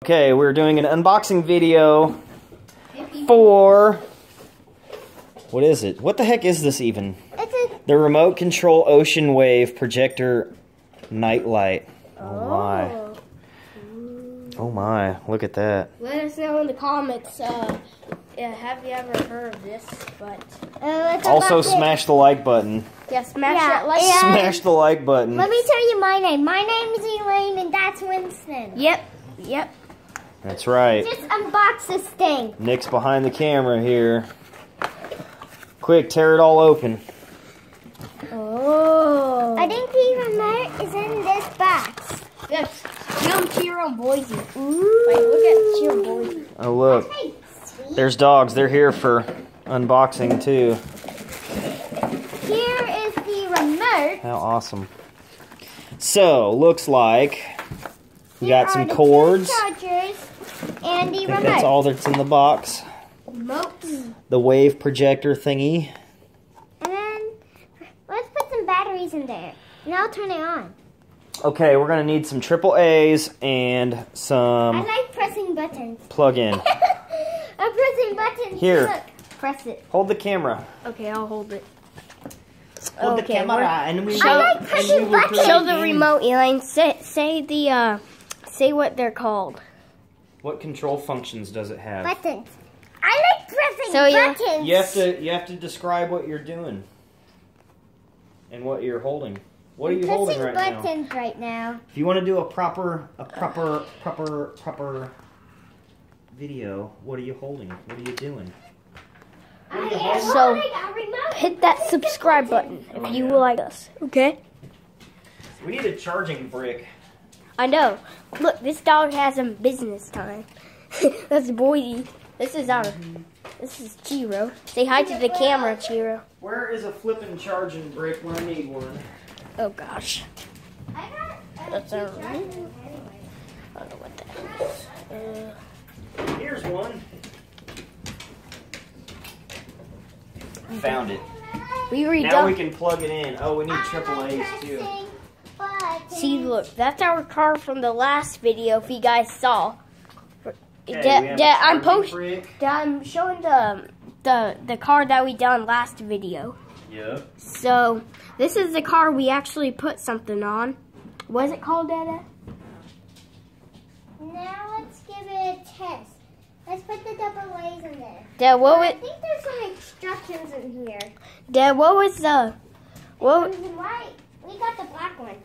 Okay, we're doing an unboxing video for... What is it? What the heck is this even? The remote control ocean wave projector nightlight. Oh my. Oh my, look at that. Let us know in the comments, have you ever heard of this? But also smash the like button. Yeah, smash that like button. Smash the like button. Let me tell you my name. My name is Elaine and that's Winston. Yep. That's right. Just unbox this thing. Nick's behind the camera here. Quick, tear it all open. Oh. I think the remote is in this box. Yes. Young Cheer on Boise. Ooh. Wait, look at Cheer on Boise. Oh, look. There's dogs. They're here for unboxing, too. Here is the remote. How awesome. So, looks like we got some the cords. Chargers and the remote. That's all that's in the box. Remote. The wave projector thingy. And then, let's put some batteries in there. And I'll turn it on. Okay, we're going to need some AAAs and some... I like pressing buttons. Plug-in. I'm pressing buttons. Here. Look, press it. Hold the camera. Okay, I'll hold it. Hold the camera and we I like pressing buttons. Show the remote, Elaine. Say what they're called. What control functions does it have? Buttons. I like pressing buttons. You have to describe what you're doing and what you're holding. What are you holding right now? Pressing buttons right now. If you want to do a proper video, what are you holding? What are you doing? So, hit that subscribe button if you like us, okay? We need a charging brick. I know. Look, this dog has some business time. That's Boydie. This is Chiro. Say hi to the camera, Chiro. Where is a flippin' charging brick when I need one? Oh gosh. That's a I don't know what that is. Here's one. Found it. Now we can plug it in. Oh, we need AAAs too. See, look, that's our car from the last video. If you guys saw, I'm showing the car that we done last video. Yeah. So this is the car we actually put something on. What is it called, Dada? Now let's give it a test. Let's put the AAAs in there. Dad, I think there's some instructions in here. Dad, what was the... What? White. We got the black one.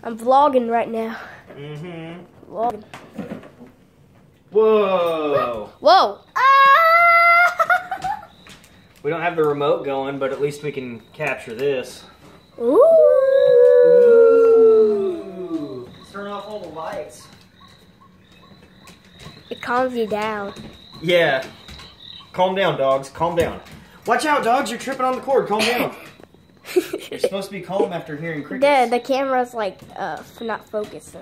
I'm vlogging right now. Mm-hmm. Vlogging. Whoa. Whoa. We don't have the remote going, but at least we can capture this. Ooh. Ooh. Let's turn off all the lights. It calms you down. Yeah. Calm down, dogs. Calm down. Watch out, dogs. You're tripping on the cord. Calm down. You're supposed to be calm after hearing crickets. The camera's like not focusing.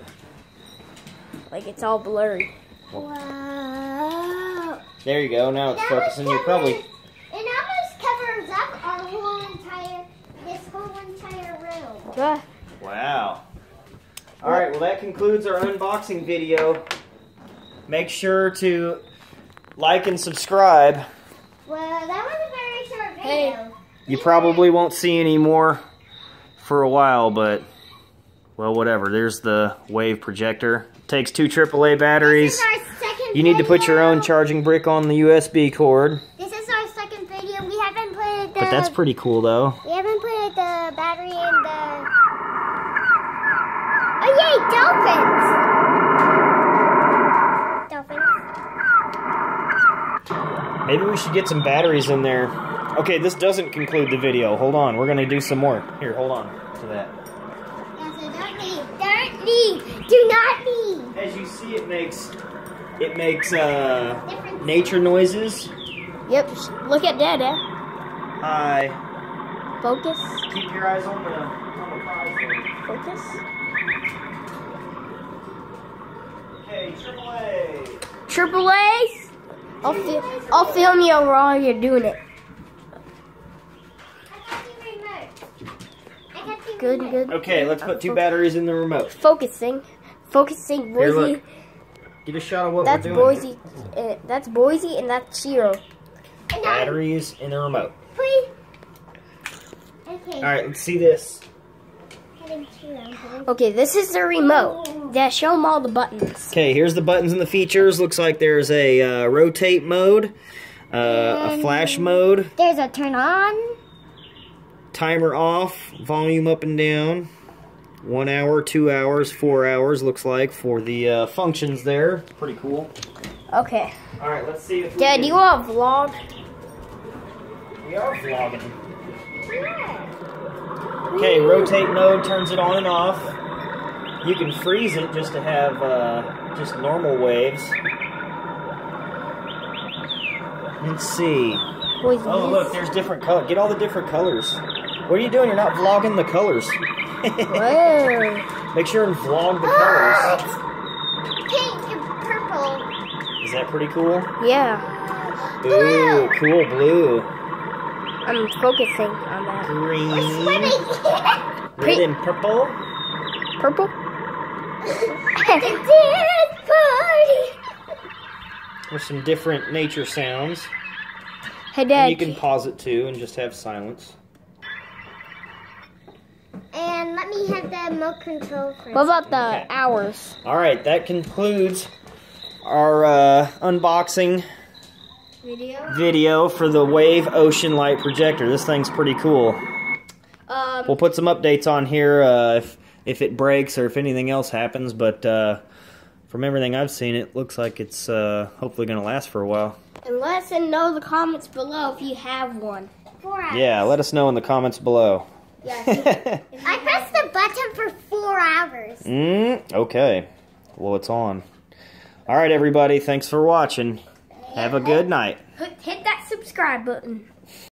Like it's all blurry. Wow. There you go. Now it's focusing. You're probably... It almost covers up our this whole entire room. Good. Wow. Alright, well that concludes our unboxing video. Make sure to like and subscribe. Well, that was a very short video. Hey. You probably won't see any more for a while, but, well, whatever. There's the wave projector. Takes 2 AAA batteries. This is our second You need to put your own charging brick on the USB cord. This is our second video. We haven't put the... But that's pretty cool, though. We haven't put the battery in the... Oh, yay! Dolphins! Maybe we should get some batteries in there. Okay, this doesn't conclude the video. Hold on, we're gonna do some more. Here, hold on to that. Yes, so do not need. As you see, it makes nature noises. Yep. Look at Dada. Hi. Focus. Keep your eyes on the prize. Focus. Okay, AAA. AAAs. I'll film you while you're doing it. Good. Okay, let's put 2 batteries in the remote. Focusing. Focusing Boise. Here, look. Get a shot of what That's we're doing. Boise. That's Boise, and that's Chiro. Batteries in the remote. Please. Okay. All right, let's see this. Okay, this is the remote. That show them all the buttons. Okay, here's the buttons and the features. Looks like there's a rotate mode, a flash mode, There's a turn on. timer off, volume up and down, 1 hour, 2 hours, 4 hours. Looks like for the functions there. Pretty cool. Okay. All right, let's see if we Dad, can- you want to vlog? We are vlogging. Okay, rotate mode turns it on and off. You can freeze it just to have just normal waves. Let's see. Boise. Oh, look, there's different colors. Get all the different colors. What are you doing? You're not vlogging the colors. Whoa. Make sure and vlog the colors. Pink and purple. Is that pretty cool? Yeah. Ooh, cool blue. I'm focusing on that. Green. Swimming. Red and purple. Purple? The dance party. There's some different nature sounds. Hey, And Dad. you can pause it too and just have silence. And let me have the remote control first. What about the Okay. hours? Alright, that concludes our unboxing video for the Wave Ocean Light Projector. This thing's pretty cool. We'll put some updates on here if it breaks or if anything else happens, but from everything I've seen, it looks like it's hopefully going to last for a while. And let us know in the comments below if you have one. 4 hours. Yeah, let us know in the comments below. Yeah. I pressed the button for 4 hours. Okay. Well, it's on. Alright, everybody. Thanks for watching. Have a good night. Hit that subscribe button.